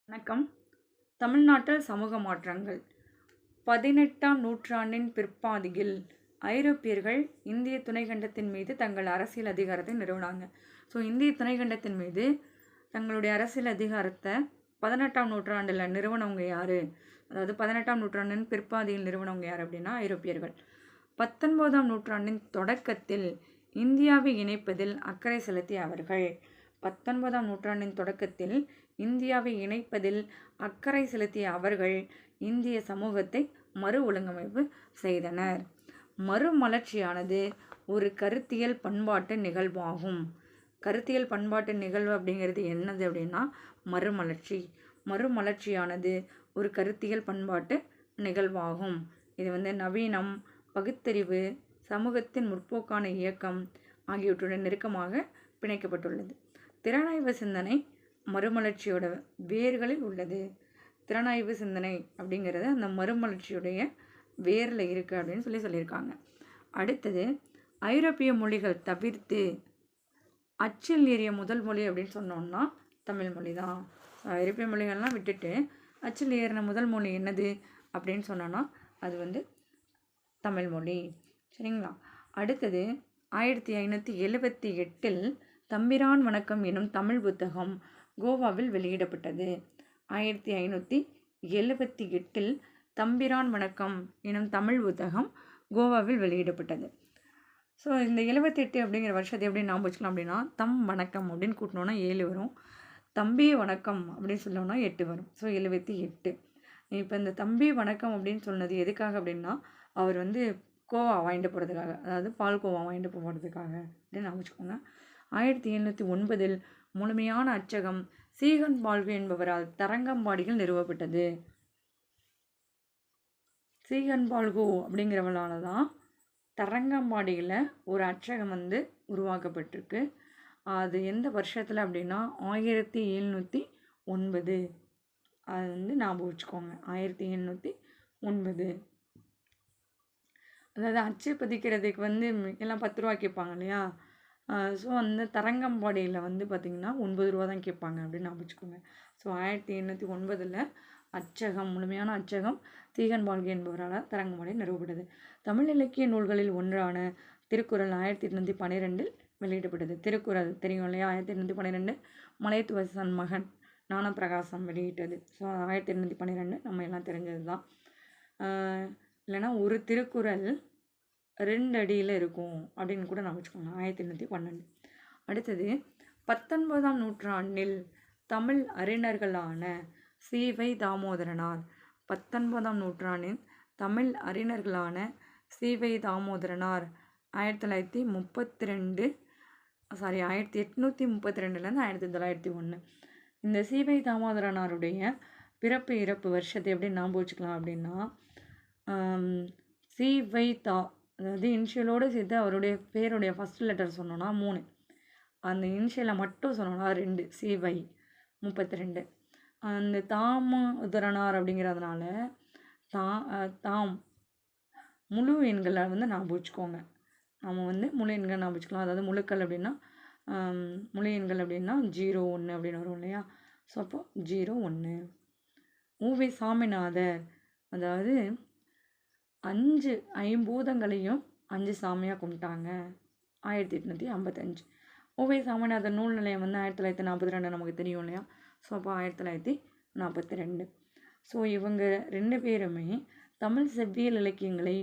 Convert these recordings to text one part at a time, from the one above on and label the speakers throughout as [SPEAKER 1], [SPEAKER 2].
[SPEAKER 1] வணக்கம். தமிழ்நாட்டில் சமூக மாற்றங்கள் 18ஆம் நூற்றாண்டின் பிற்பாதியில் ஐரோப்பியர்கள் இந்திய துணைக்கண்டத்தின் மீது தங்கள் அரசியல் அதிகாரத்தை நிறுவினாங்க. இந்திய துணைக்கண்டத்தின் மீது தங்களுடைய அரசியல் அதிகாரத்தை 18ஆம் நூற்றாண்டில் நிறுவனவங்க யார்? அதாவது 18ஆம் நூற்றாண்டின் பிற்பாதியில் நிறுவனவங்க யார் அப்படின்னா ஐரோப்பியர்கள். 19ஆம் நூற்றாண்டின் தொடக்கத்தில் இந்தியாவை இணைப்பதில் அக்கறை செலுத்திய அவர்கள் 19ஆம் நூற்றாண்டின் தொடக்கத்தில் இந்தியாவை இணைப்பதில் அக்கறை செலுத்திய அவர்கள் இந்திய சமூகத்தை மறு ஒழுங்கமைப்பு செய்தனர். மறுமலர்ச்சியானது ஒரு கருத்தியல் பண்பாட்டு நிகழ்வாகும். கருத்தியல் பண்பாட்டு நிகழ்வு அப்படிங்கிறது என்னது அப்படின்னா மறுமலர்ச்சி. மறுமலர்ச்சியானது ஒரு கருத்தியல் பண்பாட்டு நிகழ்வாகும். இது நவீனம், பகுத்தறிவு, சமூகத்தின் முற்போக்கான இயக்கம் ஆகியவற்றுடன் நெருக்கமாக பிணைக்கப்பட்டுள்ளது. திறனாய்வு சிந்தனை மறுமலர்ச்சியோட வேர்களில் உள்ளது. திறனாய்வு சிந்தனை அப்படிங்கிறது அந்த மறுமலர்ச்சியுடைய வேரில் இருக்குது அப்படின்னு சொல்லியிருக்காங்க. அடுத்தது, ஐரோப்பிய மொழிகள் தவிர்த்து அச்சில் ஏறிய முதல் மொழி அப்படின்னு சொன்னோம்னா தமிழ் மொழி தான். ஐரோப்பிய மொழிகள்லாம் விட்டுட்டு அச்சில் ஏறின முதல் மொழி என்னது அப்படின்னு சொன்னோன்னா அது தமிழ் மொழி. சரிங்களா? அடுத்தது 1578 தம்பிரான் வணக்கம் எனும் தமிழ் புத்தகம் கோவாவில் வெளியிடப்பட்டது. 1578 தம்பிரான் வணக்கம் எனும் தமிழ் புத்தகம் கோவாவில் வெளியிடப்பட்டது. இந்த 78 அப்படிங்கிற வருஷத்தை எப்படி ஞாபகம் வச்சுக்கலாம் அப்படின்னா தம் வணக்கம் அப்படின்னு கூட்டினோன்னா 7 வரும், தம்பி வணக்கம் அப்படின்னு சொன்னோன்னா 8 வரும். 78. இப்போ இந்த தம்பி வணக்கம் அப்படின்னு சொன்னது எதுக்காக அப்படின்னா அவர் கோவா வாங்கிட்டு போகிறதுக்காக, அதாவது பால் கோவா வாங்கிட்டு போகிறதுக்காக அப்படின்னு ஞாபகம் வச்சுக்கோங்க. 1709 முழுமையான அச்சகம் சீகன் பால்கு என்பவரால் தரங்கம்பாடியில் நிறுவப்பட்டது. சீகன் பால்கு அப்படிங்கிறவளால தான் தரங்கம்பாடியில் ஒரு அச்சகம் உருவாக்கப்பட்டிருக்கு. அது எந்த வருஷத்தில் அப்படின்னா 1709. அது ஞாபகம் வச்சுக்கோங்க. 1709. அதாவது அச்சு பதிக்கிறதுக்கு எல்லாம் 10 ரூபா கேட்பாங்க இல்லையா? தரங்கம்பாடியில் பார்த்திங்கன்னா 9 ரூபா தான் கேட்பாங்க அப்படின்னு ஞாபகம் வச்சுக்கோங்க. 1709 அச்சகம், முழுமையான அச்சகம் சீகன் பால்கு என்பவரால் தரங்கம்பாடியில் நிறுவப்பட்டது. தமிழ் இலக்கிய நூல்களில் ஒன்றான திருக்குறள் 1812 வெளியிடப்பட்டது. திருக்குறள் தெரியும் இல்லையா? 1812 மலையத்துவசன் மகன் ஞானப்பிரகாசம் வெளியிட்டது. 1812 நம்ம எல்லாம் தெரிஞ்சது தான். இல்லைன்னா ஒரு திருக்குறள் 2 அடியில் இருக்கும் அப்படின்னு கூட நான் வச்சுக்கோங்க. 1812. அடுத்தது, 19ஆம் நூற்றாண்டில் தமிழ் அறிஞர்களான சி.வை. தாமோதரனார். 19ஆம் நூற்றாண்டின் தமிழ் அறிஞர்களான சி.வை. தாமோதரனார் 1832 1832லேருந்து 1901. இந்த சி.வை. தாமோதரனாருடைய பிறப்பு இறப்பு வருஷத்தை எப்படி ஞாபகம் வச்சுக்கலாம் அப்படின்னா சி.வை. தா, அதாவது இனிஷியலோடு சேர்த்து அவருடைய பேருடைய ஃபஸ்ட் லெட்டர் சொன்னோன்னா 3, அந்த இனிஷியலை மட்டும் சொன்னோன்னா 2, சி.வை. 32. அந்த தாமோதரனார் அப்படிங்கிறதுனால தாம் முழு எண்களை ஞாபகம் வச்சுக்கோங்க. நம்ம முழு எண்கள் ஞாபகம் வச்சுக்கலாம். அதாவது முழுக்கள் அப்படின்னா முழு எண்கள் அப்படின்னா 01 அப்படின்னு வரும் இல்லையா? அப்போ 01. உ.வி. சாமிநாதர், அதாவது 5 ஐம்பூதங்களையும் 5 சாமியாக கும்பிட்டாங்க. 1855. உ.வி. சாமிநாதர் நூல் நிலையம் 1942 நமக்கு தெரியும் இல்லையா? அப்போ 1942. இவங்க 2 பேருமே தமிழ் செவ்வியல் இலக்கியங்களை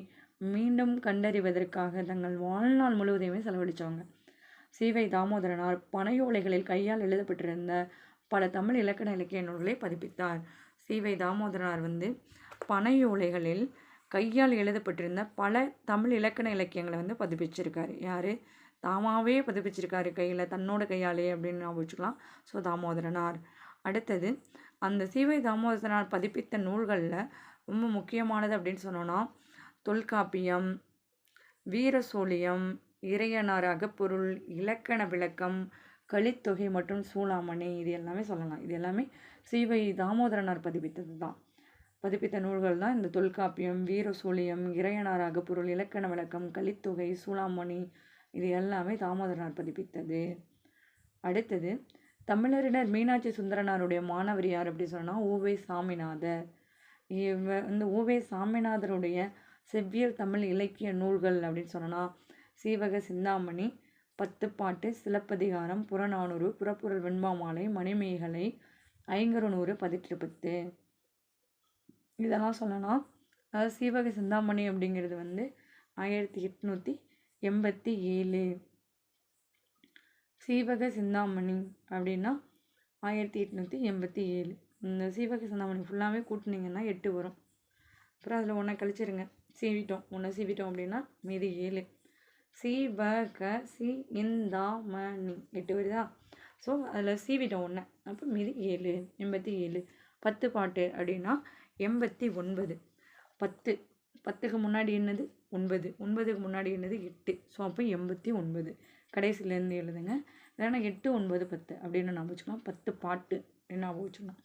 [SPEAKER 1] மீண்டும் கண்டறிவதற்காக தங்கள் வாழ்நாள் முழுவதையுமே செலவழித்தவங்க. சி.வை. தாமோதரனார் பனையோலைகளில் கையால் எழுதப்பட்டிருந்த பல தமிழ் இலக்கண இலக்கிய நூல்களை பதிப்பித்தார். சி.வை. தாமோதரனார் பனையோலைகளில் கையால் எழுதப்பட்டிருந்த பல தமிழ் இலக்கண இலக்கியங்களை பதிப்பிச்சிருக்காரு. யார்? தாமாவே பதிப்பிச்சிருக்காரு, கையில், தன்னோட கையாலே அப்படின்னு ஞாபகம் வச்சுக்கலாம். தாமோதரனார். அடுத்தது, அந்த சி.வை. தாமோதரனார் பதிப்பித்த நூல்களில் ரொம்ப முக்கியமானது அப்படின்னு சொன்னோன்னா தொல்காப்பியம், வீரசோழியம், இறையனார் அகப்பொருள், இலக்கண விளக்கம், கலித்தொகை மற்றும் சூளாமணி, இது எல்லாமே சொல்லலாம். இது எல்லாமே சி.வை. தாமோதரனார் பதிப்பித்த நூல்கள் தான் இந்த தொல்காப்பியம், வீரசோழியம், இறையனார் அகப்பொருள், இலக்கண விளக்கம், கலித்தொகை, சூளாமணி, இது எல்லாமே தாமோதரனார் பதிப்பித்தது. அடுத்தது, தமிழறிஞர் மீனாட்சி சுந்தரனாருடைய மாணவர் யார் அப்படி சொன்னால் ஊவே சாமிநாதர். இந்த ஊவே சாமிநாதருடைய செவ்வியல் தமிழ் இலக்கிய நூல்கள் அப்படின்னு சொன்னோன்னா சீவக சிந்தாமணி, பத்துப்பாட்டு, சிலப்பதிகாரம், புறநானூறு, புறப்பொருள் வெண்பாமாலை, மணிமேகலை, ஐங்குறுநூறு, பதிற்றுப்பத்து, இதெல்லாம் சொல்லலாம். அதாவது சீவக சிந்தாமணி அப்படிங்கிறது வந்து 1887. சீவக சிந்தாமணி அப்படின்னா 1887. இந்த சீவக சிந்தாமணி ஃபுல்லாகவே கூட்டினீங்கன்னா 8 வரும். அப்புறம் அதில் ஒன்றை கழிச்சிருங்க, ஒன்றை சீவிட்டோம் அப்படின்னா மீதி 7. சீவக சிந்தாமணி 8 வருதா? ஸோ அதில் சீவிட்டோம் ஒன்று, அப்போ மீதி 7, 87. 10 பாட்டு அப்படின்னா 89. 10, 10க்கு முன்னாடி என்னது 9, 9க்கு முன்னாடி என்னது 8. ஸோ அப்போ 89 கடைசியிலேருந்து எழுதுங்க. இல்லைன்னா 8, 9, 10 அப்படின்னு ஞாபகம் வச்சுக்கலாம். 10 பாட்டு ஞாபகம் வச்சுக்கணும்.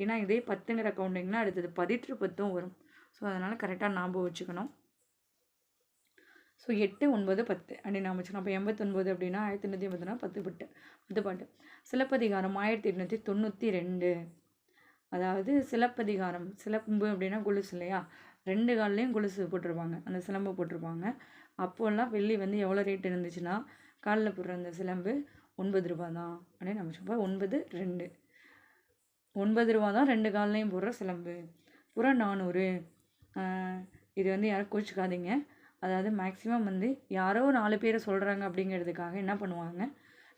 [SPEAKER 1] ஏன்னா இதே 10ங்கிற கவுண்டிங்னா அடுத்தது பதிற்றுப்பத்தும் வரும். ஸோ அதனால் கரெக்டாக ஞாபகம் வச்சுக்கணும். ஸோ 8, 9, 10 அப்படின்னு ஞாபகம் வச்சுக்கணும். அப்போ 89 அப்படின்னா 1889 10 பாட்டு. சிலப்பதிகாரம் 1892. அதாவது சிலப்பதிகாரம், சிலம்பு அப்படின்னா கொலுசு இல்லையா, 2 கால்லையும் கொலுசு போட்டிருப்பாங்க, அந்த சிலம்பு போட்டிருப்பாங்க. அப்போல்லாம் வெள்ளி வந்து எவ்வளோ ரேட் இருந்துச்சுன்னா காலில் போடுற அந்த சிலம்பு 9 ரூபா தான் அப்படின்னு நம்ம சொல்லுவோம். 9 ரூபா தான் 2 கால்லையும் போடுற சிலம்பு. புறநானூறு, இது வந்து யாரும் கோச்சிக்காதீங்க. அதாவது மேக்ஸிமம் வந்து யாரோ 4 பேரை சொல்கிறாங்க அப்படிங்கிறதுக்காக என்ன பண்ணுவாங்க,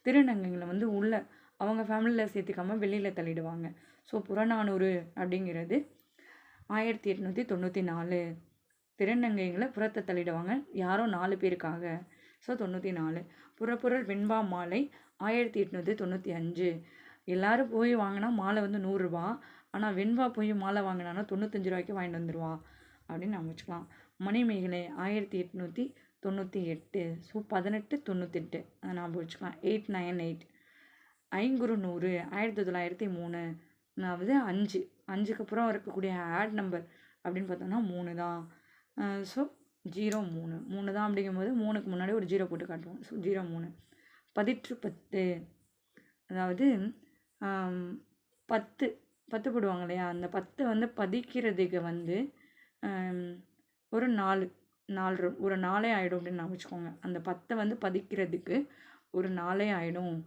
[SPEAKER 1] திருநங்கைகளை வந்து உள்ள அவங்க ஃபேமிலியில் சேர்த்துக்காமல் வெளியில் தள்ளிடுவாங்க. ஸோ புறநானூறு அப்படிங்கிறது 1894. திருநங்கைகளை புறத்தை தள்ளிடுவாங்க யாரோ 4 பேருக்காக. ஸோ 94. புறப்பொருள் வெண்பா மாலை 1895. எல்லோரும் போய் வாங்கினா மாலை வந்து 100 ரூபா, ஆனால் வெண்பா போய் மாலை வாங்கினான்னா 95 ரூபாய்க்கு வாங்கிட்டு வந்துடுவா அப்படின்னு நம்ம வச்சுக்கலாம். மணிமேகலை 1898. ஸோ 1898 அதை ஞாபகம் வச்சுக்கலாம். 898. ஐங்குறுநூறு 1903. அதாவது 5க்கு அப்புறம் இருக்கக்கூடிய ஆட் நம்பர் அப்படின்னு பார்த்தோம்னா 3 தான். ஸோ 03 தான். அப்படிங்கும்போது 3க்கு முன்னாடி ஒரு 0 போட்டு காட்டுவோம். ஸோ 03. பதிற்றுப்பத்து, அதாவது 10 போடுவாங்க இல்லையா, அந்த 10 வந்து பதிக்கிறதுக்கு வந்து ஒரு 4 ஒரு 4 ஆகிடும் அப்படின்னு நான் வச்சுக்கோங்க. அந்த 10 வந்து பதிக்கிறதுக்கு ஒரு 4 ஆகிடும்.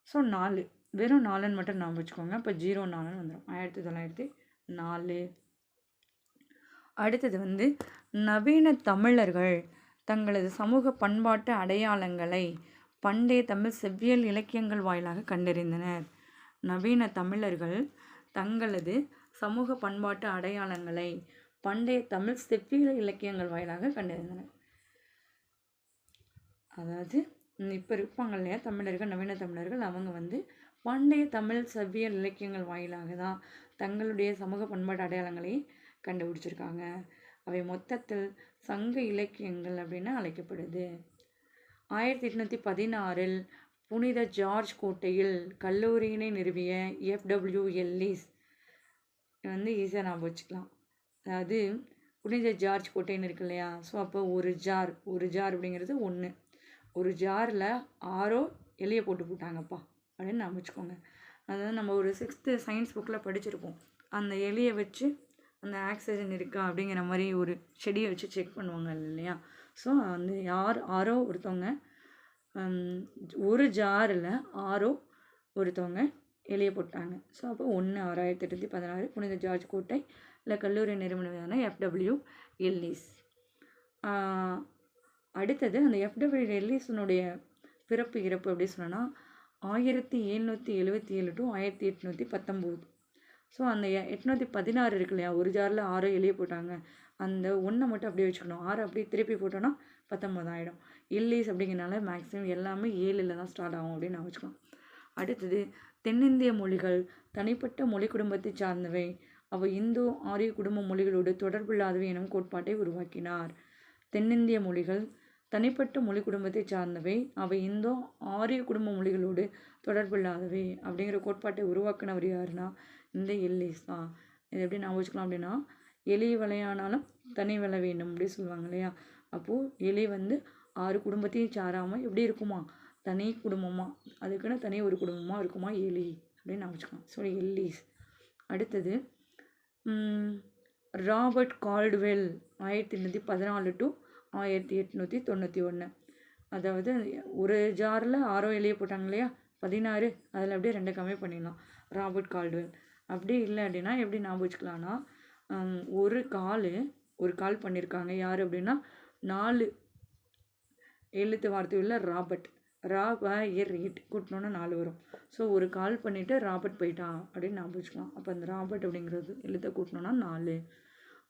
[SPEAKER 1] ஸோ 4, வெறும் 4ன்னு மட்டும் நான் வச்சுக்கோங்க. அப்போ 04ன்னு வந்துடும். 1904. அடுத்தது வந்து நவீன தமிழர்கள் தங்களது சமூக பண்பாட்டு அடையாளங்களை பண்டைய தமிழ் செவ்வியல் இலக்கியங்கள் வாயிலாக கண்டறிந்தனர். நவீன தமிழர்கள் தங்களது சமூக பண்பாட்டு அடையாளங்களை பண்டைய தமிழ் செவ்வியல் இலக்கியங்கள் வாயிலாக கண்டறிந்தனர். அதாவது இப்போ இருப்பாங்க இல்லையா தமிழர்கள், நவீன தமிழர்கள், அவங்க வந்து பண்டைய தமிழ் செவ்வியல் இலக்கியங்கள் வாயிலாக தான் தங்களுடைய சமூக பண்பாட்டு அடையாளங்களை கண்டுபிடிச்சிருக்காங்க. அவை மொத்தத்தில் சங்க இலக்கியங்கள் அப்படின்னு அழைக்கப்படுது. 1816 புனித ஜார்ஜ் கோட்டையில் கல்லூரியினை நிறுவிய FW எல்லிஸ் வந்து ஈஸியாக ஞாபகம் வச்சுக்கலாம். அதாவது புனித ஜார்ஜ் கோட்டைன்னு இருக்கு இல்லையா, ஸோ அப்போ ஒரு ஜார் அப்படிங்கிறது 1. ஒரு ஜாரில் 6 எலியை போட்டாங்கப்பா அப்படின்னு ஞாபகம் வச்சுக்கோங்க. அதாவது நம்ம ஒரு 6th சயின்ஸ் புக்கில் படிச்சிருப்போம். அந்த எலியை வச்சு அந்த ஆக்சிஜன் இருக்கா அப்படிங்கிற மாதிரி ஒரு செடியை வச்சு செக் பண்ணுவாங்க இல்லையா. ஸோ அந்த ஆரோ ஒருத்தவங்க ஒரு ஜாரில் 6 ஒருத்தவங்க எலியை போட்டாங்க. ஸோ அப்போ 1 1816 புனித ஜார்ஜ் கோட்டை இல்லை கல்லூரி நிறுவனமான FW எல்லிஸ். அடுத்தது அந்த FW எல்லிஸனுடைய பிறப்பு இறப்பு அப்படி சொன்னோன்னா 1777 to 1819. ஸோ அந்த 816 இருக்கு இல்லையா, ஒரு ஜாரில் 6 எலியை போட்டாங்க, அந்த 1 மட்டும் அப்படியே வச்சுக்கணும். 6 அப்படியே திருப்பி போட்டோன்னா 19 ஆகிடும். எல்லிஸ் அப்படிங்கிறனால மேக்ஸிமம் எல்லாமே 7ல் தான் ஸ்டார்ட் ஆகும் அப்படின்னு நான் வச்சுக்கலாம். அடுத்தது தென்னிந்திய மொழிகள் தனிப்பட்ட மொழி குடும்பத்தை சார்ந்தவை, அவை இந்தோ ஆரிய குடும்ப மொழிகளோடு தொடர்பில்லாதவை எனும் கோட்பாட்டை உருவாக்கினார். தென்னிந்திய மொழிகள் தனிப்பட்ட மொழி குடும்பத்தை சார்ந்தவை, அவை இந்தோ ஆரிய குடும்ப மொழிகளோடு தொடர்பில்லாதவை அப்படிங்கிற கோட்பாட்டை உருவாக்கினவர் யாருன்னா இந்த எல்லிஸ் தான். இது எப்படி நான் வச்சுக்கலாம் அப்படின்னா, எலி வலையானாலும் தனி வலை வேண்டும் அப்படி சொல்லுவாங்க இல்லையா. அப்போது எலி வந்து 6 குடும்பத்தையும் சாராமல் எப்படி இருக்குமா, தனி குடும்பமாக, அதுக்குன்னு தனி ஒரு குடும்பமாக இருக்குமா எலி அப்படின்னு நான் வச்சுக்கலாம். So Ellis. அடுத்தது ராபர்ட் கால்டுவெல் 1814 டு 1891. அதாவது ஒரு ஜாரில் 6 எலியை போட்டாங்க இல்லையா, 16, அதில் அப்படியே 2 கம்மி பண்ணிடலாம். Robert Caldwell. அப்படி இல்லை அப்படின்னா எப்படி ஞாபகம் வச்சுக்கலான்னா, ஒரு கால் பண்ணியிருக்காங்க. யார் அப்படின்னா 4 எழுத்து வார்த்தை உள்ள ராபர்ட். ரீட் கூட்டினோன்னா 4 வரும். ஸோ ஒரு கால் பண்ணிவிட்டு ராபர்ட் போயிட்டான் அப்படின்னு ஞாபகம் வச்சுக்கலாம். அப்போ அந்த ராபர்ட் அப்படிங்கிறது எழுத்தை கூட்டினோன்னா 4.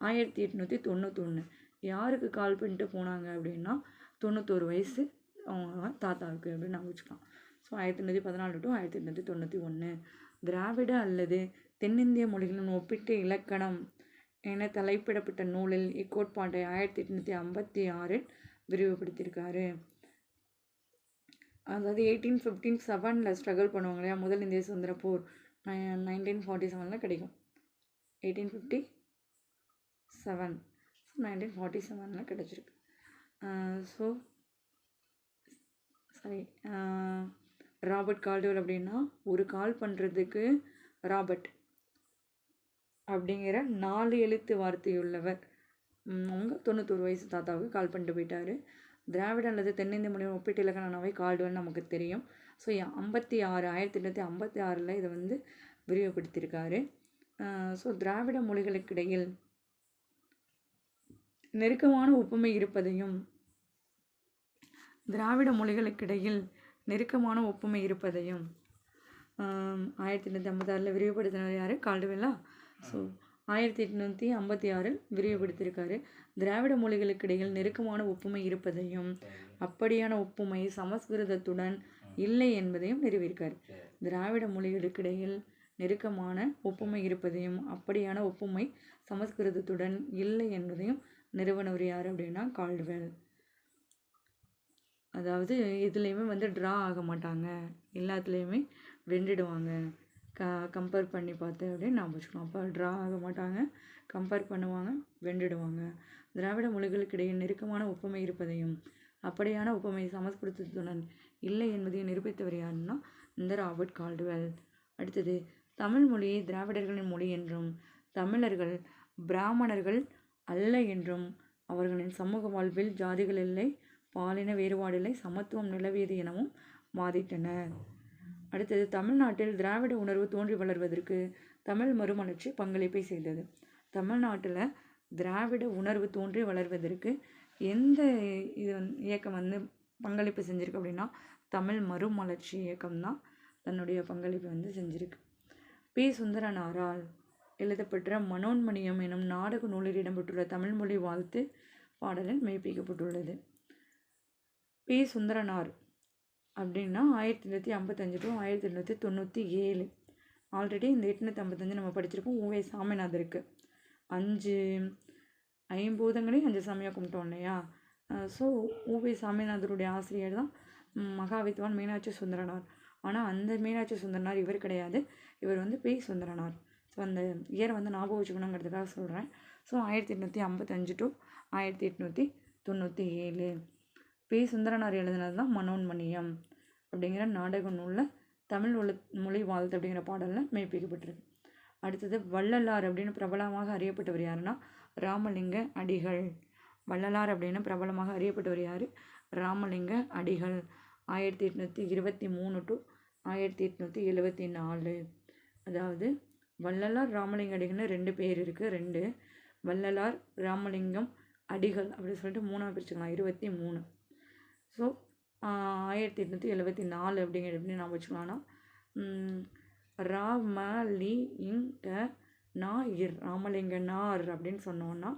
[SPEAKER 1] 1891 யாருக்கு கால் பண்ணிட்டு போனாங்க அப்படின்னா 91 வயசு அவங்க தாத்தாவுக்கு அப்படின்னு ஞாபகம் வச்சுக்கலாம். So 1814 to 1891. திராவிட அல்லது தென்னிந்திய மொழிகளின் ஒப்பிட்டு இலக்கணம் என தலைப்பிடப்பட்ட நூலில் இக்கோட்பாட்டை 1856 விரிவுபடுத்தியிருக்காரு. அதாவது 1857 ஸ்ட்ரகிள் பண்ணுவாங்க இல்லையா, முதல் இந்திய சுதந்திர போர் 1947 கிடைக்கும். 1857 1947 கிடச்சிருக்கு. ஸோ சரி, ராபர்ட் கால்டுவெல் அப்படின்னா ஒரு கால் பண்ணுறதுக்கு ராபர்ட் அப்படிங்கிற 4 எழுத்து வார்த்தையுள்ளவர். அவங்க 91 வயசு தாத்தாவுக்கு கால் பண்ணிட்டு போயிட்டார். திராவிட அல்லது தென்னிந்திய மொழியின் ஒப்பீட்டு இலக்கணாவை கால்டுவெல் நமக்கு தெரியும். ஸோ 1856 இதை வந்து விரிவுபடுத்தியிருக்காரு. ஸோ திராவிட மொழிகளுக்கிடையில் நெருக்கமான ஒப்புமை இருப்பதையும் 1856 விரிவுபடுத்தினார் யார்? கால்டுவெல்லா. ஸோ 1856 விரிவுபடுத்தியிருக்காரு. திராவிட மொழிகளுக்கிடையில் நெருக்கமான ஒப்புமை இருப்பதையும் அப்படியான ஒப்புமை சமஸ்கிருதத்துடன் இல்லை என்பதையும் நிறுவியிருக்கார். திராவிட மொழிகளுக்கிடையில் நெருக்கமான ஒப்புமை இருப்பதையும் அப்படியான ஒப்புமை சமஸ்கிருதத்துடன் இல்லை என்பதையும் நிறுவனர் யார் அப்படின்னா கால்டுவெல். அதாவது இதுலேயுமே வந்து ட்ரா ஆக மாட்டாங்க, எல்லாத்துலேயுமே வென்றுடுவாங்க. கம்பேர் பண்ணி பார்த்து அப்படின்னு நான் வச்சுக்கலாம். அப்போ ட்ரா ஆக மாட்டாங்க, கம்பேர் பண்ணுவாங்க, வென்றுடுவாங்க. திராவிட மொழிகளுக்கு இடையே நெருக்கமான ஒப்புமை இருப்பதையும் அப்படியான ஒப்புமை சமஸ்கிருதத்துடன் இல்லை என்பதையும் நிரூபித்தவர் யாருன்னா இந்த ராபர்ட் கால்டுவெல். அடுத்தது, தமிழ் மொழியை திராவிடர்களின் மொழி என்றும் தமிழர்கள் பிராமணர்கள் அல்ல என்றும் அவர்களின் சமூக வாழ்வில் ஜாதிகள் இல்லை, பாலின வேறுபாடில்லை, சமத்துவம் நிலவியது எனவும் வாதிட்டனர். அடுத்தது, தமிழ்நாட்டில் திராவிட உணர்வு தோன்றி வளர்வதற்கு தமிழ் மறுமலர்ச்சி பங்களிப்பை செய்தது. தமிழ்நாட்டில் திராவிட உணர்வு தோன்றி வளர்வதற்கு எந்த இயக்கம் வந்து பங்களிப்பு செஞ்சுருக்கு அப்படின்னா தமிழ் மறுமலர்ச்சி இயக்கம் தான் தன்னுடைய பங்களிப்பை வந்து செஞ்சுருக்கு. பி. சுந்தரனாரால் எழுதப்பட்ட மனோன்மணியம் எனும் நாடக நூலில் இடம்பெற்றுள்ள தமிழ்மொழி வாழ்த்து பாடலில் மெய்ப்பிக்கப்பட்டுள்ளது. பி. சுந்தரனார் அப்படின்னா 1855 டு 1897. ஆல்ரெடி இந்த 855 நம்ம படிச்சிருக்கோம். ஊவே சாமிநாதருக்கு 5 ஐம்பூதங்களையும் 5 சாமியாக கும்பிட்டோம் இல்லையா. ஸோ ஊவே சாமிநாதருடைய ஆசிரியர் தான் மகாவித்வான் மீனாட்சி சுந்தரனார். ஆனால் அந்த மீனாட்சி சுந்தரனார் இவர் கிடையாது, இவர் வந்து பி. சுந்தரனார். ஸோ அந்த இயரை வந்து ஞாபகம் வச்சுக்கணுங்கிறதுக்காக சொல்கிறேன். So 1855 to 1897 B. சுந்தரனார் எழுதினது தான் மனோன்மணியம் அப்படிங்கிற நாடக நூலில் தமிழ் மொழி வாழ்த்து அப்படிங்கிற பாடலில் மெய்ப்பிக்கப்பட்டிருக்கு. அடுத்தது, வள்ளலார் அப்படின்னு பிரபலமாக அறியப்பட்டவர் யாருன்னா ராமலிங்க அடிகள். வள்ளலார் அப்படின்னு பிரபலமாக அறியப்பட்டவர் யார்? ராமலிங்க அடிகள். 1823 டு 1874. அதாவது வள்ளலார் ராமலிங்க அடிகள்னு 2 பேர் இருக்குது. 2 வள்ளலார் ராமலிங்கம் அடிகள் அப்படின்னு சொல்லிட்டு 3ஆக பிரிச்சுக்கலாம், 23. ஸோ 1874 அப்படிங்கிற எப்படி நான் வச்சுக்கலாம்னா ராமலிங்கனார் அப்படின்னு சொன்னோன்னா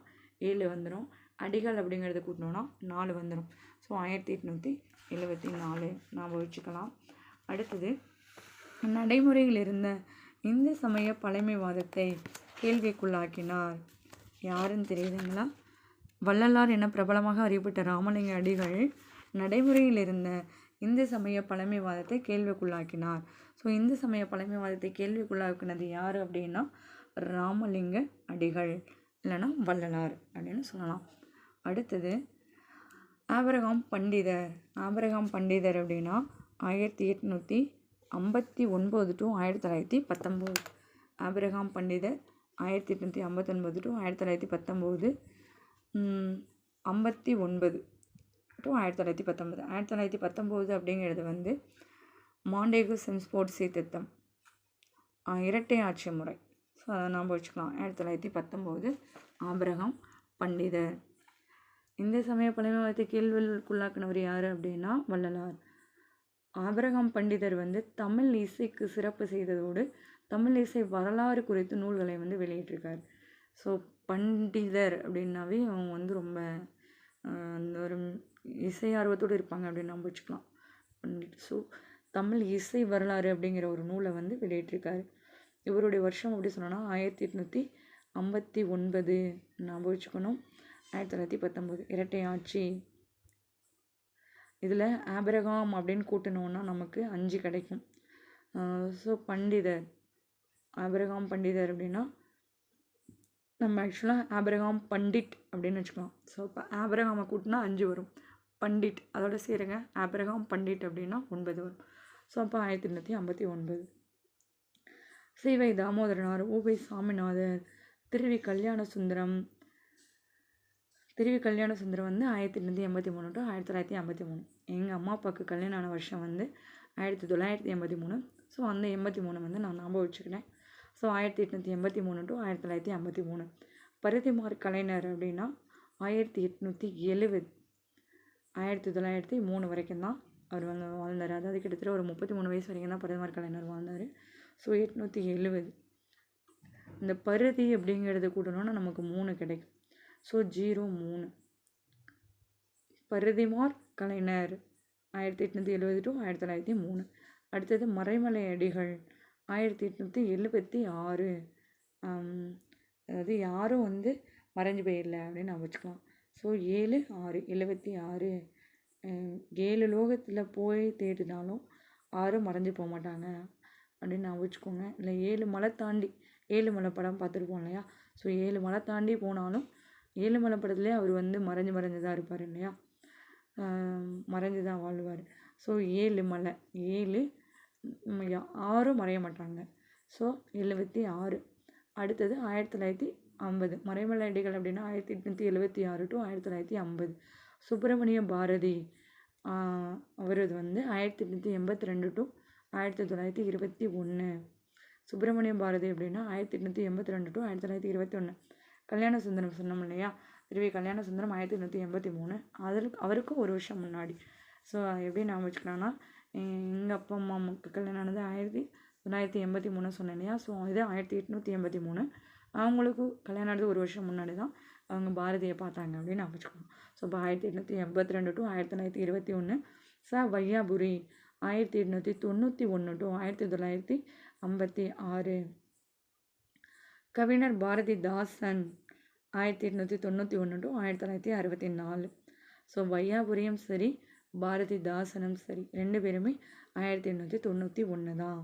[SPEAKER 1] 7 வந்துடும். அடிகள் அப்படிங்கிறத கூட்டினோன்னா 4 வந்துடும். ஸோ 1874 நாம் வச்சுக்கலாம். அடுத்தது, நடைமுறையில் இருந்த இந்து சமய பழமைவாதத்தை கேள்விக்குள்ளாக்கினார் யாருன்னு தெரியுதுங்களா? வள்ளலார் என பிரபலமாக அறியப்பட்ட ராமலிங்க அடிகள் நடைமுறையில் இருந்த இந்து சமய பழமைவாதத்தை கேள்விக்குள்ளாக்கினார். ஸோ இந்து சமய பழமைவாதத்தை கேள்விக்குள்ளாக்கினது யார் அப்படின்னா ராமலிங்க அடிகள், இல்லைன்னா வள்ளலார் அப்படின்னு சொல்லலாம். அடுத்தது, ஆபிரகாம் பண்டிதர். ஆபிரகாம் பண்டிதர் அப்படின்னா 1859 டு 1919. ஆபிரகாம் பண்டிதர் 1859 டு 1919. 59 டு 1919. 1919 அப்படிங்கிறது வந்து மாண்டேகு செம்ஸ்போர்ட் சீர்திருத்தம், இரட்டை ஆட்சி முறை. ஸோ அதை நாம் வச்சுக்கலாம். 1919 ஆபிரகாம் பண்டிதர். இந்திய சமய பழமைவாதத்தை கேள்விக்குள்ளாக்குனவர் யார் அப்படின்னா வள்ளலார். ஆபிரகாம் பண்டிதர் வந்து தமிழ் இசைக்கு சிறப்பு செய்ததோடு தமிழ் இசை வரலாறு குறித்து நூல்களை வந்து வெளியிட்டிருக்கார். ஸோ பண்டிதர் அப்படின்னாவே அவங்க வந்து ரொம்ப அந்த ஒரு இசை ஆர்வத்தோடு இருப்பாங்க அப்படின்னு நம்ம வச்சுக்கலாம். ஸோ தமிழ் இசை வரலாறு அப்படிங்கிற ஒரு நூலை வந்து வெளியிட்டிருக்காரு. இவருடைய வருஷம் அப்படி சொன்னோன்னா 1859 நாம் வச்சுக்கணும். 1919 இரட்டை ஆட்சி. இதில் ஆபிரகாம் அப்படின்னு கூட்டினோன்னா நமக்கு 5 கிடைக்கும். ஸோ பண்டிதர், ஆபிரகாம் பண்டிதர் அப்படின்னா நம்ம ஆக்சுவலாக ஆபிரகாம் பண்டிட் அப்படின்னு வச்சுக்கலாம். ஸோ இப்போ ஆபிரகாமை கூட்டினா 5 வரும். பண்டிட் அதோட சேருங்க, ஆபிரகாம் பண்டிட் அப்படின்னா 9 வரும். ஸோ அப்போ 1859. சி.வை. தாமோதரனார், ஊ.வை. சாமிநாதர், திருவி கல்யாண சுந்தரம் வந்து 1883 டு 1953. எங்கள் அம்மா அப்பாவுக்கு கல்யாணம் ஆன வருஷம் வந்து 1983. ஸோ அந்த 83 வந்து நான் ஞாபகம் வச்சுக்கிட்டேன். So 1883 to 1953. பரிதிமார் கலைஞர் அப்படின்னா 1870. 1903 வரைக்கும் தான் அவர் வந்து வாழ்ந்தார். அதாவது கிட்டத்தட்ட ஒரு 33 வயசு வரைக்கும் தான் பரிதிமார் கலைஞர் வாழ்ந்தார். ஸோ 870. இந்த பருதி அப்படிங்கிறது கூட்டணும்னா நமக்கு 3 கிடைக்கும். ஸோ 03. Parithimar Kalaignar 1870 to 1903. அடுத்தது மறைமலை அடிகள் 1876. அதாவது யாரும் வந்து மறைஞ்சு போயிடல அப்படின்னு நான் வச்சுக்கலாம். ஸோ 7/6/76. 7 லோகத்தில் போய் தேடினாலும் 6 மறைஞ்சு போக மாட்டாங்க அப்படின்னு நான் வச்சுக்கோங்க. இல்லை 7 மலை தாண்டி, 7 மலை படம் பார்த்துருப்போம் இல்லையா? ஸோ 7 மலை தாண்டி போனாலும் 7 மலை படத்துலேயே அவர் வந்து மறைஞ்சு தான் இருப்பார் இல்லையா? மறைஞ்சு தான் வாழ்வார். ஸோ 7 மலை, 7 6 மறைய மாட்டாங்க. ஸோ 76. அடுத்தது 1950. மறைமலை அடிகள் அப்படின்னா 1876 டு 1950. சுப்பிரமணிய பாரதி அவரது வந்து 1882 டு 1921. சுப்பிரமணிய பாரதி அப்படின்னா 1882 டு 1921. கல்யாண சுந்தரம் சொன்னோம் இல்லையா? திருவி கல்யாண சுந்தரம் 1883. அவருக்கும் ஒரு வருஷம் முன்னாடி. ஸோ எப்படி நான் வச்சுக்கலாம்னா, எங்கள் அப்பா அம்மாவுக்கு கல்யாணம் ஆனது 1983 சொன்னேன் இல்லையா? ஸோ இது 1883. அவங்களுக்கு கல்யாணம் ஆனது ஒரு வருஷம் முன்னாடி தான் அவங்க பாரதியை பார்த்தாங்க அப்படின்னு நான் வச்சுக்கணும். ஸோ இப்போ 1882 டு 1921. வையாபுரி 1891 டு 1956. கவிஞர் பாரதிதாசன் 1891 டு 1964. ஸோ வையாபுரியும் சரி, பாரதிதாசனும் சரி, 2 பேருமே 1891 தான்.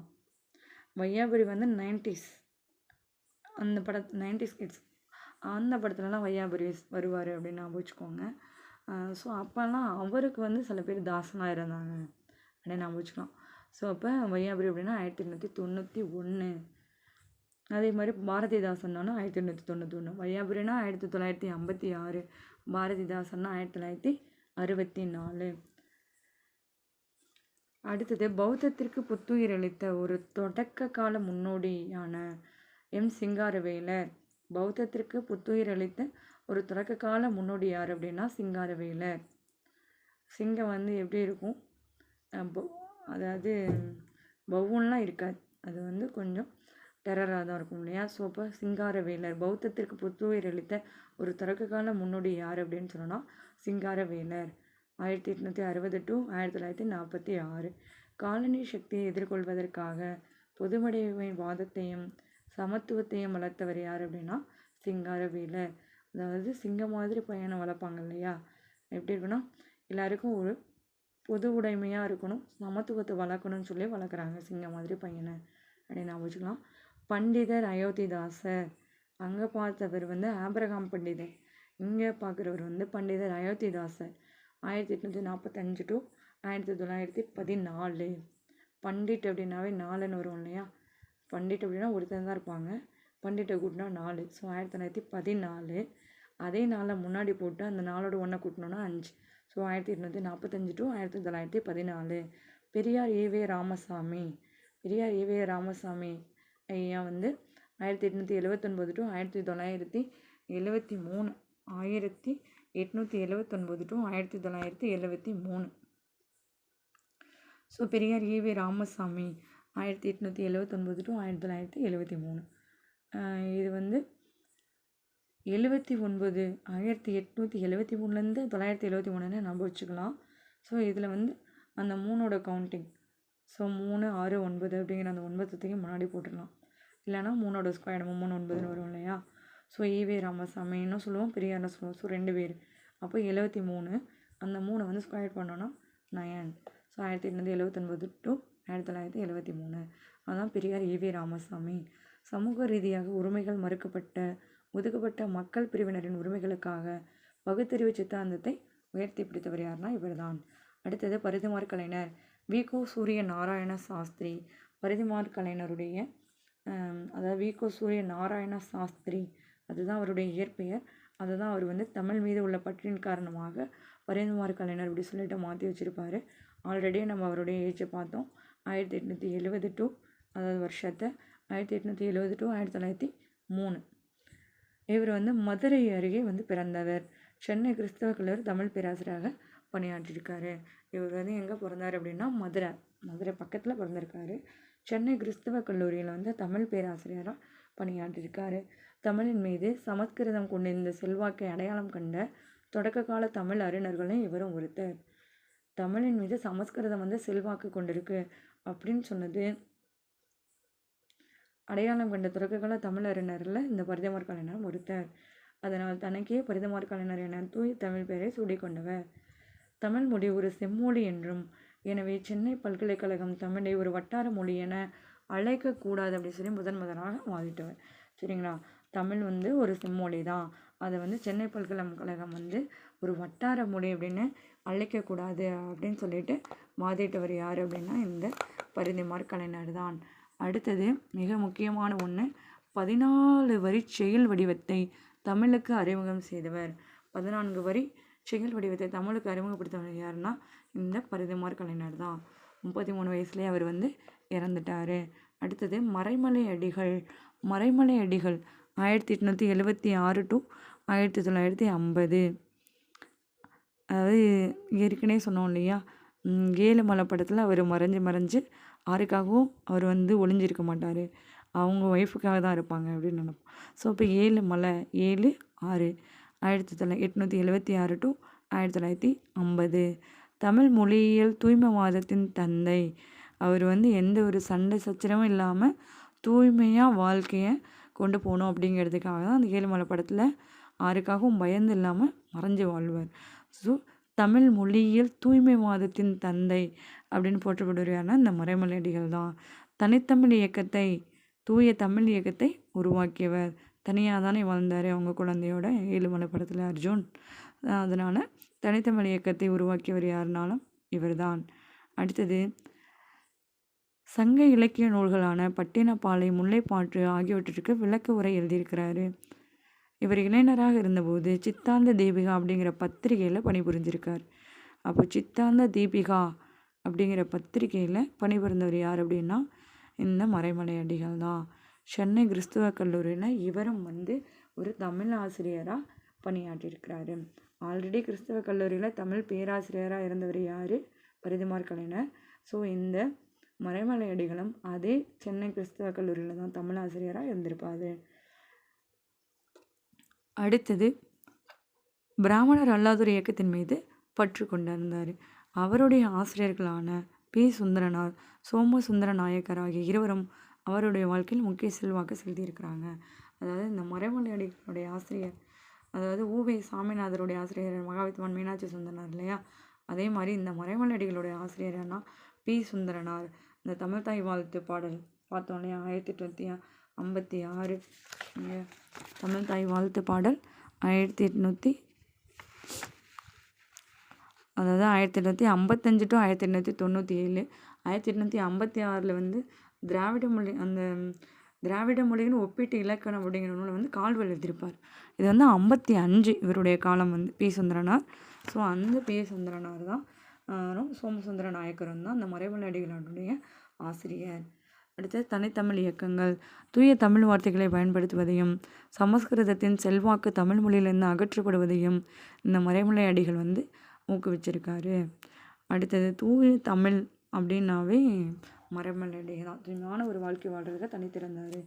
[SPEAKER 1] வையாபுரி வந்து 90s அந்த 90s கிட்ஸ் அந்த படத்துலலாம் வையாபுரி வருவார் அப்படின்னு நான் வச்சுக்கோங்க. ஸோ அப்போல்லாம் அவருக்கு வந்து சில பேர் தாசனாக இருந்தாங்க அப்படின்னு நான் வச்சுக்கலாம். ஸோ அப்போ வையாபுரி அப்படின்னா 1891. அதே மாதிரி பாரதிதாசன்னாலும் 1891. வையாபுரினா 1956. பாரதிதாசன்னா 1964. அடுத்தது பௌத்தத்திற்கு புத்துயிர் அளித்த ஒரு தொடக்க கால முன்னோடியான சிங்காரவேலர். பௌத்தத்திற்கு புத்துயிர் அளித்த ஒரு தொடக்க கால முன்னோடி யார் அப்படின்னா சிங்காரவேலர். சிங்கம் வந்து எப்படி இருக்கும், அதாவது பவுன்லாம் இருக்காது, அது வந்து கொஞ்சம் டெரராக தான் இருக்கும் இல்லையா? ஸோ அப்போ சிங்காரவேலர் பௌத்தத்திற்கு புத்துயிர் அளித்த ஒரு தொடக்க கால முன்னோடி யார் அப்படின்னு சொன்னோன்னா சிங்காரவேலர். 1860 டு 1946. காலனி சக்தியை எதிர்கொள்வதற்காக பொதுமடைமை வாதத்தையும் சமத்துவத்தையும் வளர்த்தவர் யார் அப்படின்னா சிங்காரவேலர். அதாவது சிங்கம் மாதிரி பையனை வளர்ப்பாங்க இல்லையா? எப்படி இருக்குன்னா, எல்லாருக்கும் ஒரு பொது உடைமையாக இருக்கணும், சமத்துவத்தை வளர்க்கணும்னு சொல்லி வளர்க்குறாங்க சிங்கம் மாதிரி பையனை அப்படின்னு நான் வச்சுக்கலாம். பண்டிதர் அயோத்திதாசர். அங்கே பார்த்தவர் வந்து ஆபிரகாம் பண்டிதர், இங்கே பார்க்குறவர் வந்து பண்டிதர் அயோத்திதாசர். 1845 டு 1914. பண்டிட் அப்படின்னாவே 4ன்னு வரும் இல்லையா? பண்டிட் அப்படின்னா ஒருத்தர் தான் இருப்பாங்க. பண்டிட்டை கூட்டினா 4. ஸோ 1914. அதே நாளில் முன்னாடி போட்டு அந்த நாளோட 1 கூட்டினோன்னா 5. So 1845 to 1914. பெரியார் ஈவே ராமசாமி. பெரியார் ஈவே ராமசாமி ஐயா வந்து 1879 to 1973. 1879 to 1973. So Periyar EV Ramasamy 1879 to 1973. இது வந்து 79 1873லேருந்து 973 நம்ம வச்சுக்கலாம். ஸோ இதில் வந்து அந்த 3ஓட கவுண்டிங். ஸோ 3, 6, 9 அப்படிங்கிற அந்த 9 முன்னாடி போட்டுடலாம். இல்லைனா 3ஓட ஸ்கொயர் 3, 9ன்னு வரும் இல்லையா? ஸோ ஈவே ராமசாமின்னு சொல்லுவோம், பெரியார்னு சொல்லுவோம். ஸோ 2 பேர். அப்போ 73. அந்த 3 வந்து ஸ்கொயர் பண்ணோன்னா 9. So 1879 to 1973. அதுதான் பெரியார் ஈவே ராமசாமி. சமூக ரீதியாக உரிமைகள் மறுக்கப்பட்ட ஒதுக்கப்பட்ட மக்கள் பிரிவினரின் உரிமைகளுக்காக பகுத்தறிவு சித்தாந்தத்தை உயர்த்தி பிடித்தவர் யாருன்னா இவர் தான். அடுத்தது பரிதிமாற் கலைஞர். வி.கோ. சூரிய நாராயண சாஸ்திரி. பரிதிமாற் கலைஞருடைய அதாவது வி.கோ. சூரிய நாராயண சாஸ்திரி, அதுதான் அவருடைய இயற்பெயர். அதுதான் அவர் வந்து தமிழ் மீது உள்ள பற்றின் காரணமாக பரிதிமாற் கலைஞர் அப்படி சொல்லிட்டு மாற்றி வச்சுருப்பார். ஆல்ரெடி நம்ம அவருடைய ஏஜை பார்த்தோம். 1870 to அதாவது வருஷத்தை 1870 to 1903. இவர் வந்து மதுரை அருகே வந்து பிறந்தவர். சென்னை கிறிஸ்தவ கல்லூரி தமிழ் பேராசிரியராக பணியாற்றியிருக்காரு. இவர் வந்து எங்கே பிறந்தார் அப்படின்னா மதுரை பக்கத்தில் பிறந்திருக்காரு. சென்னை கிறிஸ்தவ கல்லூரியில் வந்து தமிழ் பேராசிரியராக பணியாற்றியிருக்காரு. தமிழின் மீது சமஸ்கிருதம் கொண்டிருந்த செல்வாக்கை அடையாளம் கண்ட தொடக்க கால தமிழ் அறிஞர்களும் இவரும் ஒருத்தர். தமிழின் மீது சமஸ்கிருதம் வந்து செல்வாக்கு கொண்டிருக்கு அப்படின்னு சொன்னது அடையாளம் கண்ட தொடக்க கால தமிழ் அறிஞரில் இந்த பரிதிமாற் கலைஞரும் ஒருத்தர். அதனால் தனக்கே பரிதிமாற் கலைஞர் என தூய் தமிழ் பெயரை சூடிக்கொண்டவர். தமிழ் மொழி ஒரு செம்மொழி என்றும், எனவே சென்னை பல்கலைக்கழகம் தமிழை ஒரு வட்டார மொழி என அழைக்கக்கூடாது அப்படின்னு சொல்லி முதலாக வாதிட்டவர். சரிங்களா? தமிழ் வந்து ஒரு செம்மொழி தான், அதை வந்து சென்னை பல்கலைக்கழகம் வந்து ஒரு வட்டார மொழி அப்படின்னு அழைக்கக்கூடாது அப்படின்னு சொல்லிட்டு வாதிட்டவர் யார் அப்படின்னா இந்த பரிதிமாற் கலைஞர் தான். அடுத்தது மிக முக்கியமான ஒன்று, 14 வரி செயல் வடிவத்தை தமிழுக்கு அறிமுகம் செய்தவர். 14 வரி செயல் வடிவத்தை தமிழுக்கு அறிமுகப்படுத்தவர் யாருன்னா இந்த பரிதிமாற் கலைஞர் தான். 33 வயசுலேயே அவர் வந்து இறந்துட்டார். அடுத்தது மறைமலை அடிகள். மறைமலை அடிகள் 1876 to 1950. அதாவது ஏற்கனவே சொன்னோம் இல்லையா, 7 மலை படத்தில் அவர் மறைஞ்சு யாருக்காகவும் அவர் வந்து ஒளிஞ்சிருக்க மாட்டார், அவங்க ஒய்ஃபுக்காக தான் இருப்பாங்க அப்படின்னு நினைப்போம். ஸோ இப்போ 7 மலை 7, 6 1876 to 1950. தமிழ் மொழியியல் தூய்மைவாதத்தின் தந்தை. அவர் வந்து எந்த ஒரு சண்டை சச்சரவும் இல்லாமல் தூய்மையாக வாழ்க்கையை கொண்டு போகணும் அப்படிங்கிறதுக்காக தான் அந்த 7 மலை படத்தில் யாருக்காகவும் பயந்து இல்லாமல் மறைஞ்சு வாழ்வார். ஸோ தமிழ் மொழியியல் தூய்மைவாதத்தின் தந்தை அப்படின்னு போற்றப்படுவர் யாருன்னா இந்த மறைமலை அடிகள் தான். தனித்தமிழ் இயக்கத்தை தூய தமிழ் இயக்கத்தை உருவாக்கியவர். தனியாக தானே வாழ்ந்தார் அவங்க குழந்தையோட 7 மலை படத்தில் அர்ஜுன். அதனால் தனித்தமிழ் இயக்கத்தை உருவாக்கியவர் யாருனாலும் இவர் தான். அடுத்தது சங்க இலக்கிய நூல்களான பட்டினப்பாலை, முல்லைப்பாட்டு ஆகியவற்றிற்கு விளக்க உரை எழுதியிருக்கிறாரு. இவர் இளைஞராக இருந்தபோது சித்தாந்த தீபிகா அப்படிங்கிற பத்திரிகையில் பணிபுரிஞ்சிருக்கார். அப்போ சித்தாந்த தீபிகா அப்படிங்கிற பத்திரிகையில் பணிபுரிந்தவர் யார் அப்படின்னா இந்த மறைமலை அடிகள் தான். சென்னை கிறிஸ்துவ கல்லூரியில் இவரும் வந்து ஒரு தமிழ் ஆசிரியராக பணியாற்றியிருக்கிறாரு. ஆல்ரெடி கிறிஸ்தவ கல்லூரியில் தமிழ் பேராசிரியராக இருந்தவர் யார்? பரிதிமாற் கலைஞர். ஸோ இந்த மறைமலை அடிகளும் அதே சென்னை கிறிஸ்தவ கல்லூரியில் தான் தமிழ் ஆசிரியராக இருந்திருப்பார். அடுத்தது பிராமணர் அல்லாதோர் இயக்கத்தின் மீது பற்று கொண்டிருந்தார். அவருடைய ஆசிரியர்களான பி. சுந்தரனார், சோமசுந்தர நாயக்கர் ஆகிய இருவரும் அவருடைய வாழ்க்கையில் முக்கிய செல்வாக்கு செலுத்தியிருக்கிறாங்க. அதாவது இந்த மறைமலை அடிகளுடைய ஆசிரியர், அதாவது ஊவே சாமிநாதருடைய ஆசிரியர் மகாவித்வான் மீனாட்சி சுந்தரனார் இல்லையா, அதே மாதிரி இந்த மறைமலை அடிகளுடைய ஆசிரியர்னா பி. சுந்தரனார். இந்த தமிழ்தாய் வாழ்த்து பாடல் பார்த்தோம் இல்லையா, 1856 தமிழ்தாய் வாழ்த்து பாடல் அதாவது 1855 டு 1897. 1856 வந்து திராவிட மொழி திராவிட மொழியின் ஒப்பீட்டு இலக்கணம் அப்படிங்கிற நூலை வந்து கால்டுவெல் எழுதியிருப்பார். இது வந்து 55 இவருடைய காலம் வந்து பி. சுந்தரனார். ஸோ அந்த பி. சுந்தரனார் தான் சோமசுந்தர நாயக்கரும் தான் அந்த மறைமலை அடிகளாருடைய ஆசிரியர். அடுத்தது தனித்தமிழ் இயக்கங்கள். தூய தமிழ் வார்த்தைகளை பயன்படுத்துவதையும் சமஸ்கிருதத்தின் செல்வாக்கு தமிழ் மொழியிலிருந்து அகற்றப்படுவதையும் இந்த மறைமலை அடிகள் வந்து ஊக்குவிச்சிருக்காரு. அடுத்தது தூய தமிழ் அப்படின்னாவே மறைமலை அடிகள் தான். தூய்மையான ஒரு வாழ்க்கை வாழ்றதுக்கு தனித்திறந்தார்.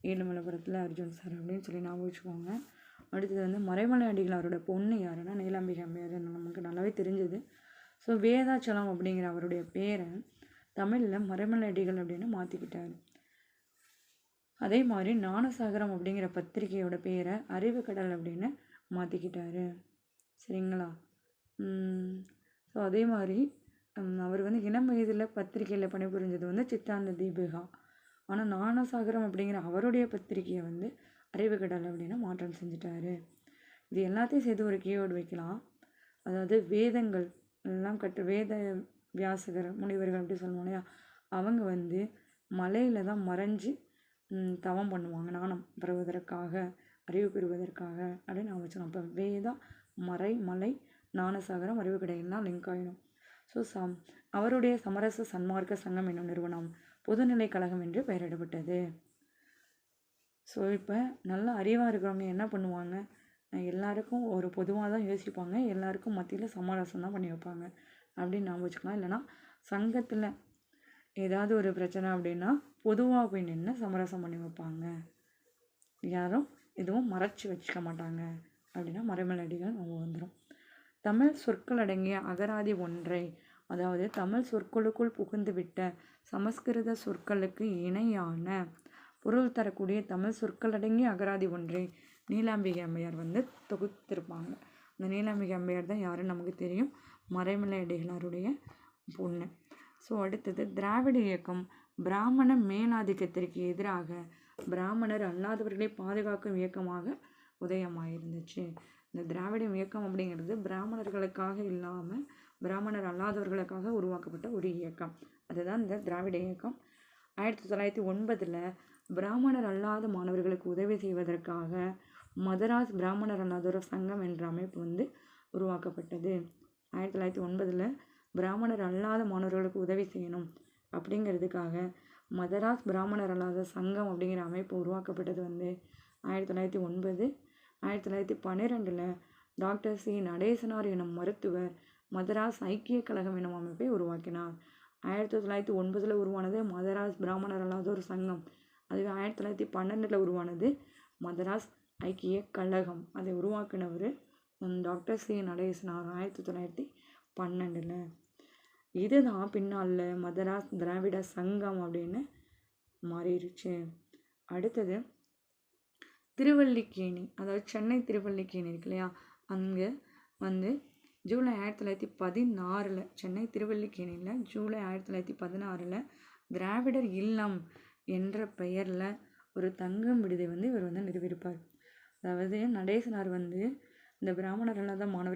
[SPEAKER 1] ஏழுமலைபுரத்தில் அர்ஜுன் சார் அப்படின்னு சொல்லி ஞாபகம் வச்சுக்கோங்க. அடுத்தது வந்து மறைமலை அடிகள் அவரோட பொண்ணு யாருன்னா நீலாம்பிகை அம்மையார், நமக்கு நல்லாவே தெரிஞ்சது. ஸோ வேதாச்சலம் அப்படிங்கிற அவருடைய பேரை தமிழில் மறைமலை அடிகள் அப்படின்னு மாற்றிக்கிட்டார். அதே மாதிரி ஞானசாகரம் அப்படிங்கிற பத்திரிகையோட பேரை அறிவுக்கடல் அப்படின்னு மாற்றிக்கிட்டாரு. சரிங்களா? ஸோ அதே மாதிரி அவர் வந்து இளம் வயதில் பத்திரிகையில் பணிபுரிஞ்சது வந்து சித்தாந்த தீபிகா. ஆனால் ஞானசாகரம் அப்படிங்கிற அவருடைய பத்திரிகையை வந்து அறிவுக்கடல் அப்படின்னு மாற்றம் செஞ்சுட்டாரு. இது எல்லாத்தையும் சேர்த்து ஒரு கீவேர்டு வைக்கலாம். அதாவது வேதங்கள் எல்லாம் வேத வியாசகர் முனிவர்கள் அப்படி சொல்லுவோம் இல்லையா, அவங்க வந்து மலையில் தான் மறைஞ்சு தவம் பண்ணுவாங்க ஞானம் பெறுவதற்காக, அறிவு பெறுவதற்காக அப்படின்னு நான் வச்சுக்கணும். அப்போ வேதா, மலை, ஞானசாகரம், அறிவுக்கடையெல்லாம் லிங்க் ஆகிடும். ஸோ அவருடைய சமரச சன்மார்க்க சங்கம் என்னும் நிறுவனம் பொதுநிலை கழகம் என்று பெயரிடப்பட்டது. ஸோ இப்போ நல்லா அறிவாக இருக்கிறவங்க என்ன பண்ணுவாங்க, எல்லாருக்கும் ஒரு பொதுவாக தான் யோசிப்பாங்க, எல்லாருக்கும் மத்தியில் சமரசம் தான் பண்ணி வைப்பாங்க அப்படின்னு நான் வச்சுக்கலாம். இல்லைனா சங்கத்தில் ஏதாவது ஒரு பிரச்சனை அப்படின்னா பொதுவாக போய் நின்று சமரசம் பண்ணி வைப்பாங்க, யாரும் எதுவும் மறைச்சி வச்சுக்க மாட்டாங்க அப்படின்னா மறைமலை அடிகள் அவங்க வந்துடும். தமிழ் சொற்கள் அடங்கிய அகராதி ஒன்றை, அதாவது தமிழ் சொற்களுக்குள் புகுந்து விட்ட சமஸ்கிருத சொற்களுக்கு இணையான பொருள் தரக்கூடிய தமிழ் சொற்கள் அடங்கிய அகராதி ஒன்றை நீலாம்பிகை அம்மையார் வந்து தொகுத்திருப்பாங்க. அந்த நீலாம்பிகை அம்மையார் தான் யாருன்னு நமக்கு தெரியும், மறைமலை அடிகளாருடைய பொண்ணு. ஸோ அடுத்தது திராவிட இயக்கம் பிராமண மேலாதிக்கத்திற்கு எதிராக பிராமணர் அல்லாதவர்களை பாதுகாக்கும் இயக்கமாக உதயமாயிருந்துச்சு. இந்த திராவிட இயக்கம் அப்படிங்கிறது பிராமணர்களுக்காக இல்லாமல் பிராமணர் அல்லாதவர்களுக்காக உருவாக்கப்பட்ட ஒரு இயக்கம். அதுதான் இந்த திராவிட இயக்கம். 1909 பிராமணர் அல்லாத மாணவர்களுக்கு உதவி செய்வதற்காக மதராஸ் பிராமணர் அல்லாதோர் சங்கம் என்ற அமைப்பு வந்து உருவாக்கப்பட்டது. 1909 பிராமணர் அல்லாத மாணவர்களுக்கு உதவி செய்யணும் அப்படிங்கிறதுக்காக மதராஸ் பிராமணர் அல்லாத சங்கம் அப்படிங்கிற அமைப்பு உருவாக்கப்பட்டது வந்து 1909. 1912 டாக்டர் சி. நடேசனார் எனும் மருத்துவர் மதராஸ் ஐக்கிய கழகம் எனும் அமைப்பை உருவாக்கினார். 1909 உருவானது மதராஸ் பிராமணர் அல்லாதோர் சங்கம். அதுவே 1912 உருவானது மதராஸ் ஐக்கிய கழகம். அதை உருவாக்கினவர் டாக்டர் சி. நடேசனார் 1912. இதுதான் பின்னால் மதராஸ் திராவிட சங்கம் அப்படின்னு மாறிடுச்சு. அடுத்தது திருவல்லிக்கேணி, அதாவது சென்னை திருவல்லிக்கேணி இருக்கு இல்லையா, அங்கே வந்து ஜூலை 1916 சென்னை திருவல்லிக்கேணியில் ஜூலை 1916 திராவிடர் இல்லம் என்ற பெயரில் ஒரு தங்கும் விடுதி வந்து இவர் வந்து நிறுவியிருப்பார். அதாவது நடேசனார் வந்து இந்த பிராமணர் அல்லாத மாணவர்கள்